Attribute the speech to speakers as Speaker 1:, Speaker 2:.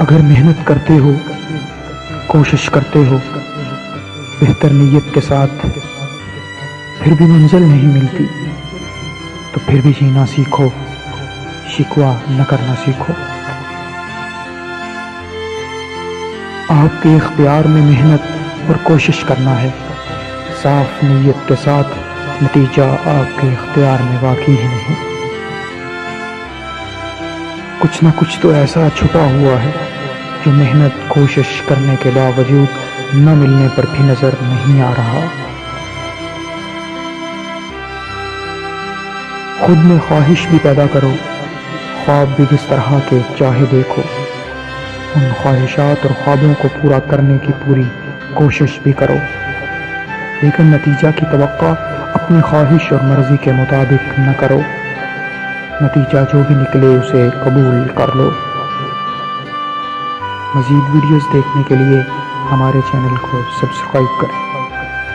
Speaker 1: اگر محنت کرتے ہو، کوشش کرتے ہو بہتر نیت کے ساتھ، پھر بھی منزل نہیں ملتی تو پھر بھی جینا سیکھو، شکوہ نہ کرنا سیکھو۔ آپ کے اختیار میں محنت اور کوشش کرنا ہے، صاف نیت کے ساتھ نتیجہ آپ کے اختیار میں واقع ہی نہیں۔ کچھ نہ کچھ تو ایسا چھپا ہوا ہے جو محنت کوشش کرنے کے باوجود نہ ملنے پر بھی نظر نہیں آ رہا۔ خود میں خواہش بھی پیدا کرو، خواب بھی جس طرح کے چاہے دیکھو، ان خواہشات اور خوابوں کو پورا کرنے کی پوری کوشش بھی کرو، لیکن نتیجہ کی توقع اپنی خواہش اور مرضی کے مطابق نہ کرو۔ نتیجہ جو بھی نکلے اسے قبول کر لو۔ مزید ویڈیوز دیکھنے کے لیے ہمارے چینل کو سبسکرائب کریں۔